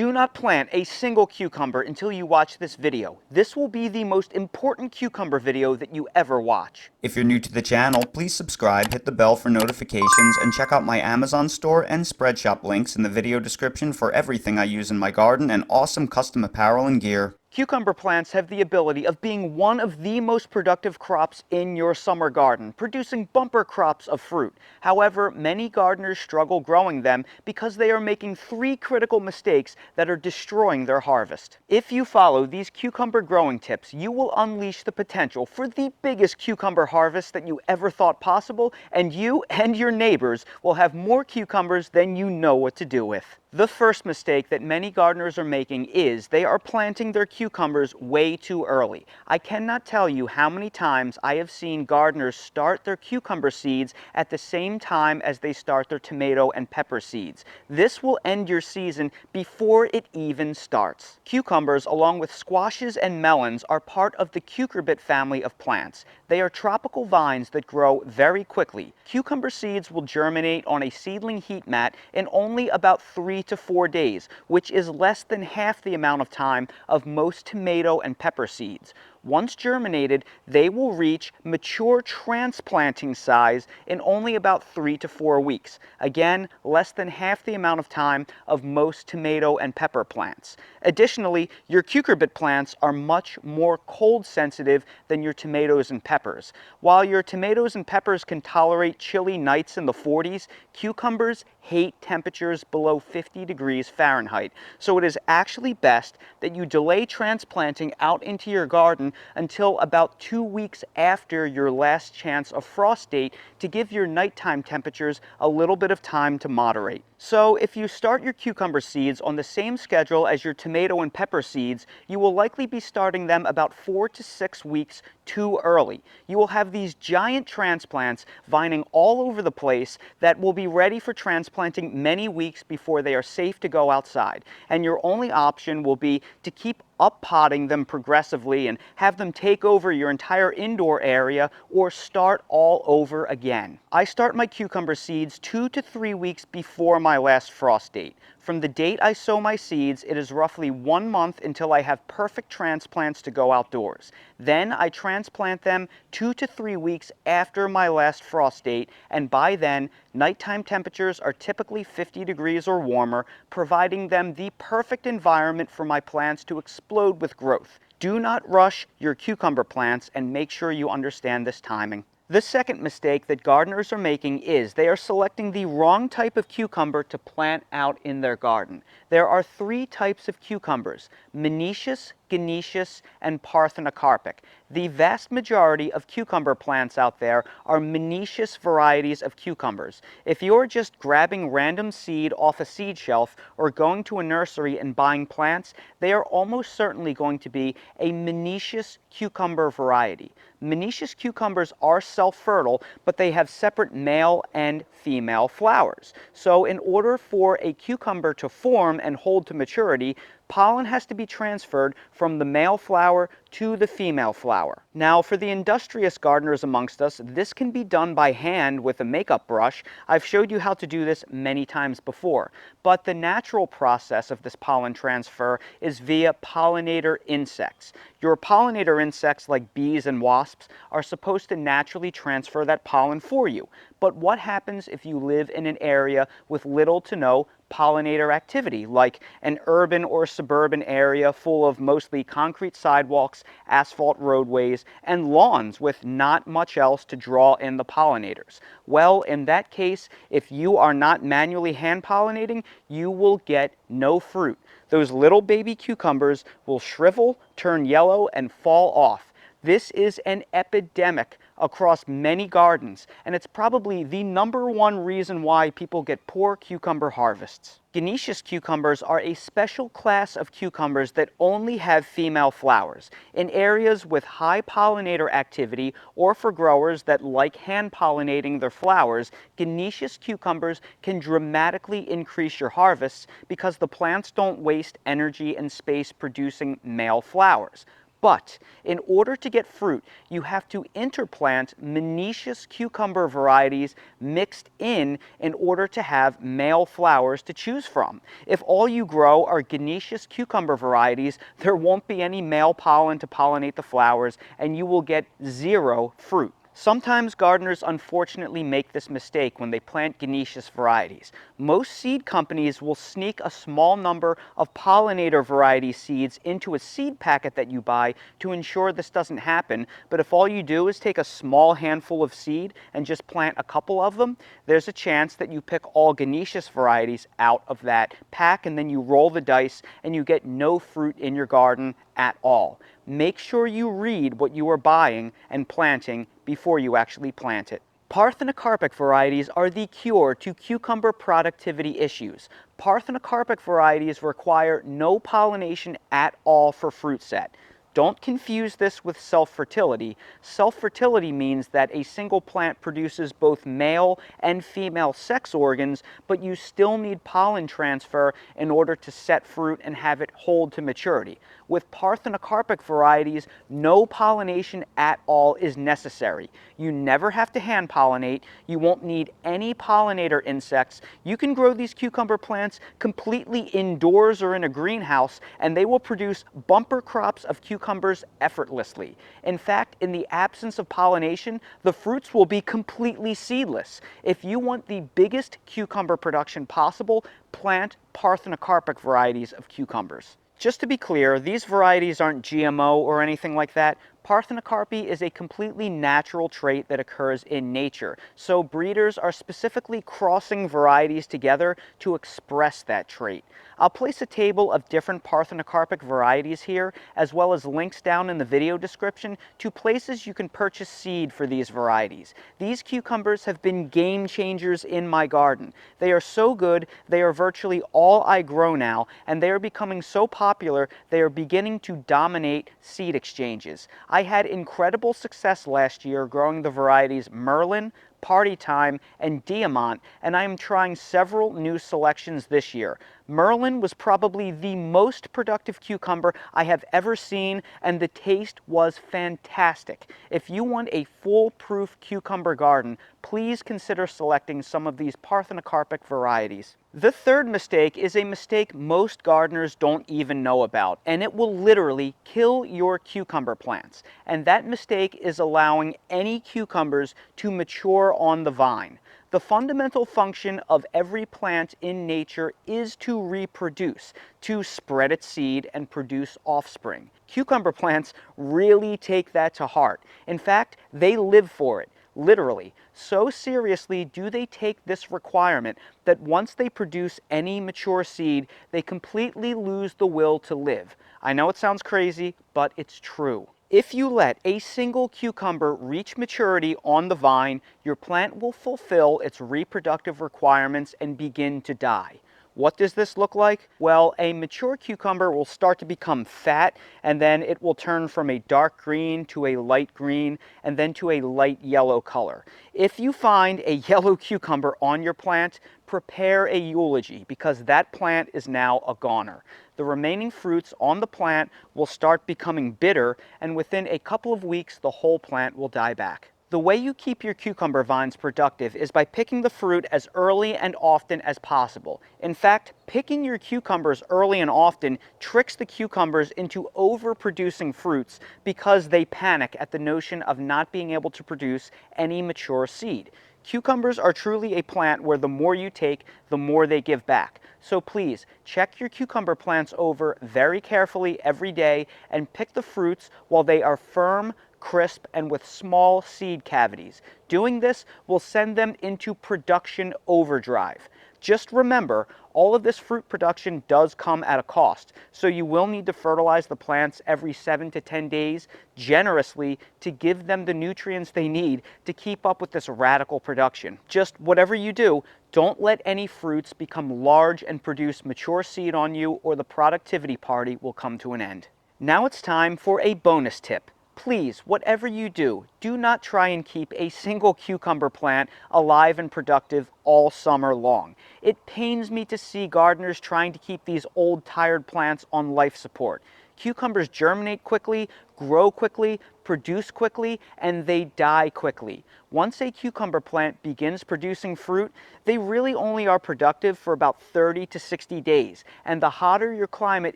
Do not plant a single cucumber until you watch this video. This will be the most important cucumber video that you ever watch. If you're new to the channel, please subscribe, hit the bell for notifications, and check out my Amazon store and Spreadshop links in the video description for everything I use in my garden and awesome custom apparel and gear. Cucumber plants have the ability of being one of the most productive crops in your summer garden, producing bumper crops of fruit. However, many gardeners struggle growing them because they are making 3 critical mistakes that are destroying their harvest. If you follow these cucumber growing tips, you will unleash the potential for the biggest cucumber harvest that you ever thought possible, and you and your neighbors will have more cucumbers than you know what to do with. The first mistake that many gardeners are making is they are planting their cucumbers way too early. I cannot tell you how many times I have seen gardeners start their cucumber seeds at the same time as they start their tomato and pepper seeds. This will end your season before it even starts. Cucumbers, along with squashes and melons, are part of the cucurbit family of plants. They are tropical vines that grow very quickly. Cucumber seeds will germinate on a seedling heat mat in only about 3 to 4 days, which is less than half the amount of time of most tomato and pepper seeds. Once germinated, they will reach mature transplanting size in only about 3 to 4 weeks. Again, less than half the amount of time of most tomato and pepper plants. Additionally, your cucurbit plants are much more cold sensitive than your tomatoes and peppers. While your tomatoes and peppers can tolerate chilly nights in the 40s, cucumbers hate temperatures below 50 degrees Fahrenheit. So it is actually best that you delay transplanting out into your garden until about 2 weeks after your last chance of frost date to give your nighttime temperatures a little bit of time to moderate. So if you start your cucumber seeds on the same schedule as your tomato and pepper seeds, you will likely be starting them about 4 to 6 weeks too early. You will have these giant transplants vining all over the place that will be ready for transplanting many weeks before they are safe to go outside. And your only option will be to keep up-potting them progressively and have them take over your entire indoor area or start all over again. I start my cucumber seeds 2 to 3 weeks before my last frost date. From the date I sow my seeds, it is roughly 1 month until I have perfect transplants to go outdoors. Then I transplant them 2 to 3 weeks after my last frost date, and by then, nighttime temperatures are typically 50 degrees or warmer, providing them the perfect environment for my plants to explode with growth. Do not rush your cucumber plants and make sure you understand this timing. The second mistake that gardeners are making is they are selecting the wrong type of cucumber to plant out in their garden. There are 3 types of cucumbers: monoecious, gynoecious, and parthenocarpic. The vast majority of cucumber plants out there are monoecious varieties of cucumbers. If you're just grabbing random seed off a seed shelf or going to a nursery and buying plants, they are almost certainly going to be a monoecious cucumber variety. Monoecious cucumbers are self-fertile, but they have separate male and female flowers. So in order for a cucumber to form and hold to maturity, pollen has to be transferred from the male flower to the female flower. Now, for the industrious gardeners amongst us, this can be done by hand with a makeup brush. I've showed you how to do this many times before. But the natural process of this pollen transfer is via pollinator insects. Your pollinator insects, like bees and wasps, are supposed to naturally transfer that pollen for you. But what happens if you live in an area with little to no pollinator activity, like an urban or suburban area full of mostly concrete sidewalks, asphalt roadways, and lawns with not much else to draw in the pollinators? Well, in that case, if you are not manually hand pollinating, you will get no fruit. Those little baby cucumbers will shrivel, turn yellow, and fall off. This is an epidemic across many gardens, and it's probably the #1 reason why people get poor cucumber harvests. Gynoecious cucumbers are a special class of cucumbers that only have female flowers. In areas with high pollinator activity, or for growers that like hand pollinating their flowers, gynoecious cucumbers can dramatically increase your harvests because the plants don't waste energy and space producing male flowers. But in order to get fruit, you have to interplant monoecious cucumber varieties mixed in order to have male flowers to choose from. If all you grow are dioecious cucumber varieties, there won't be any male pollen to pollinate the flowers, and you will get zero fruit. Sometimes gardeners unfortunately make this mistake when they plant dioecious varieties. Most seed companies will sneak a small number of pollinator variety seeds into a seed packet that you buy to ensure this doesn't happen, but if all you do is take a small handful of seed and just plant a couple of them, there's a chance that you pick all dioecious varieties out of that pack, and then you roll the dice and you get no fruit in your garden at all. Make sure you read what you are buying and planting before you actually plant it. Parthenocarpic varieties are the cure to cucumber productivity issues. Parthenocarpic varieties require no pollination at all for fruit set. Don't confuse this with self-fertility. Self-fertility means that a single plant produces both male and female sex organs, but you still need pollen transfer in order to set fruit and have it hold to maturity. With parthenocarpic varieties, no pollination at all is necessary. You never have to hand pollinate. You won't need any pollinator insects. You can grow these cucumber plants completely indoors or in a greenhouse, and they will produce bumper crops of cucumbers effortlessly. In fact, in the absence of pollination, the fruits will be completely seedless. If you want the biggest cucumber production possible, plant parthenocarpic varieties of cucumbers. Just to be clear, these varieties aren't GMO or anything like that. Parthenocarpy is a completely natural trait that occurs in nature, so breeders are specifically crossing varieties together to express that trait. I'll place a table of different parthenocarpic varieties here, as well as links down in the video description to places you can purchase seed for these varieties. These cucumbers have been game changers in my garden. They are so good, they are virtually all I grow now, and they are becoming so popular, they are beginning to dominate seed exchanges. I had incredible success last year growing the varieties Merlin, Party Time, and Diamant, and I am trying several new selections this year. Merlin was probably the most productive cucumber I have ever seen, and the taste was fantastic. If you want a foolproof cucumber garden, please consider selecting some of these parthenocarpic varieties. The third mistake is a mistake most gardeners don't even know about, and it will literally kill your cucumber plants. And that mistake is allowing any cucumbers to mature on the vine. The fundamental function of every plant in nature is to reproduce, to spread its seed and produce offspring. Cucumber plants really take that to heart. In fact, they live for it. Literally, so seriously do they take this requirement that once they produce any mature seed, they completely lose the will to live. I know it sounds crazy, but it's true. If you let a single cucumber reach maturity on the vine, your plant will fulfill its reproductive requirements and begin to die. What does this look like? Well, a mature cucumber will start to become fat, and then it will turn from a dark green to a light green, and then to a light yellow color. If you find a yellow cucumber on your plant, prepare a eulogy, because that plant is now a goner. The remaining fruits on the plant will start becoming bitter, and within a couple of weeks, the whole plant will die back. The way you keep your cucumber vines productive is by picking the fruit as early and often as possible. In fact, picking your cucumbers early and often tricks the cucumbers into overproducing fruits because they panic at the notion of not being able to produce any mature seed. Cucumbers are truly a plant where the more you take, the more they give back. So please, check your cucumber plants over very carefully every day and pick the fruits while they are firm, crisp, and with small seed cavities. Doing this will send them into production overdrive. Just remember, all of this fruit production does come at a cost, so you will need to fertilize the plants every 7 to 10 days generously to give them the nutrients they need to keep up with this radical production. Just whatever you do, don't let any fruits become large and produce mature seed on you, or the productivity party will come to an end. Now it's time for a bonus tip. Please, whatever you do, do not try and keep a single cucumber plant alive and productive all summer long. It pains me to see gardeners trying to keep these old, tired plants on life support. Cucumbers germinate quickly, grow quickly, produce quickly, and they die quickly. Once a cucumber plant begins producing fruit, they really only are productive for about 30 to 60 days, and the hotter your climate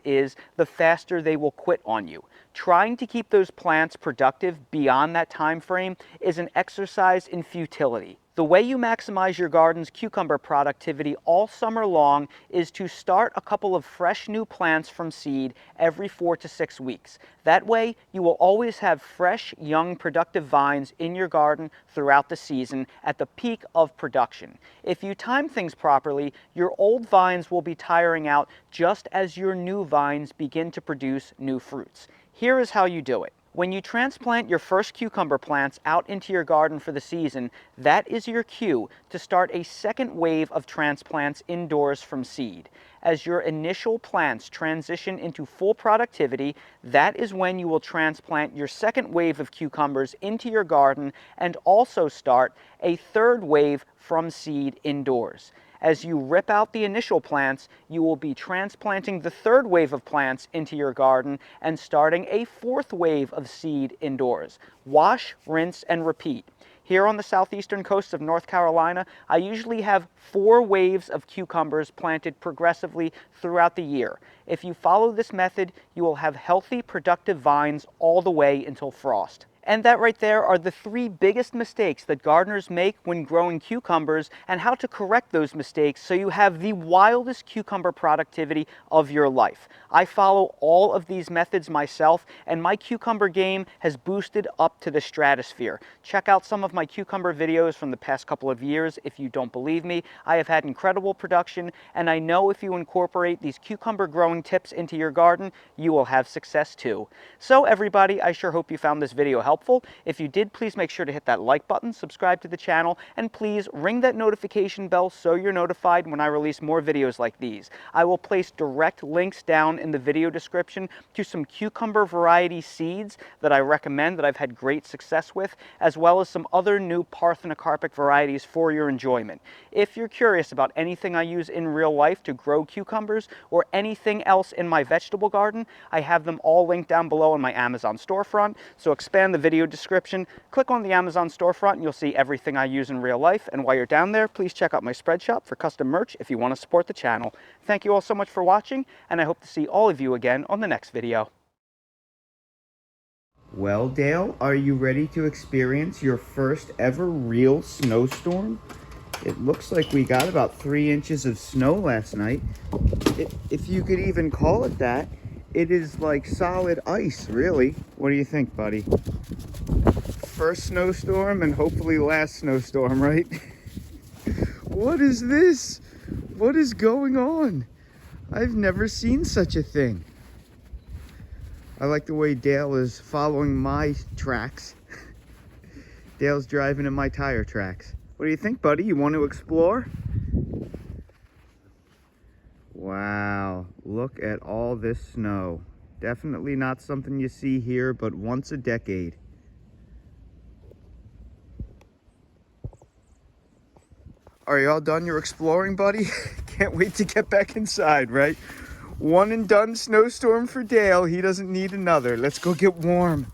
is, the faster they will quit on you. Trying to keep those plants productive beyond that time frame is an exercise in futility. The way you maximize your garden's cucumber productivity all summer long is to start a couple of fresh new plants from seed every 4 to 6 weeks. That way, you will always have fresh, young, productive vines in your garden throughout the season at the peak of production. If you time things properly, your old vines will be tiring out just as your new vines begin to produce new fruits. Here is how you do it. When you transplant your first cucumber plants out into your garden for the season, that is your cue to start a second wave of transplants indoors from seed. As your initial plants transition into full productivity, that is when you will transplant your second wave of cucumbers into your garden and also start a third wave from seed indoors. As you rip out the initial plants, you will be transplanting the third wave of plants into your garden and starting a fourth wave of seed indoors. Wash, rinse, and repeat. Here on the southeastern coast of North Carolina, I usually have 4 waves of cucumbers planted progressively throughout the year. If you follow this method, you will have healthy, productive vines all the way until frost. And that right there are the 3 biggest mistakes that gardeners make when growing cucumbers and how to correct those mistakes so you have the wildest cucumber productivity of your life. I follow all of these methods myself, and my cucumber game has boosted up to the stratosphere. Check out some of my cucumber videos from the past couple of years if you don't believe me. I have had incredible production, and I know if you incorporate these cucumber growing tips into your garden, you will have success too. So everybody, I sure hope you found this video helpful. If you did, please make sure to hit that like button, subscribe to the channel, and please ring that notification bell so you're notified when I release more videos like these. I will place direct links down in the video description to some cucumber variety seeds that I recommend that I've had great success with, as well as some other new parthenocarpic varieties for your enjoyment. If you're curious about anything I use in real life to grow cucumbers or anything else in my vegetable garden, I have them all linked down below in my Amazon storefront, so expand the video description, click on the Amazon storefront, and you'll see everything I use in real life. And while you're down there, please check out my spread shop for custom merch if you want to support the channel. Thank you all so much for watching, and I hope to see all of you again on the next video. Well, Dale, are you ready to experience your first ever real snowstorm? It looks like we got about 3 inches of snow last night. If you could even call it that. It is like solid ice, really. What do you think, buddy? First snowstorm and hopefully last snowstorm, right? What is this? What is going on? I've never seen such a thing. I like the way Dale is following my tracks. Dale's driving in my tire tracks. What do you think, buddy? You want to explore? Wow, look at all this snow. Definitely not something you see here, but once a decade. Are you all done your exploring, buddy? Can't wait to get back inside, right? One and done snowstorm for Dale. He doesn't need another. Let's go get warm.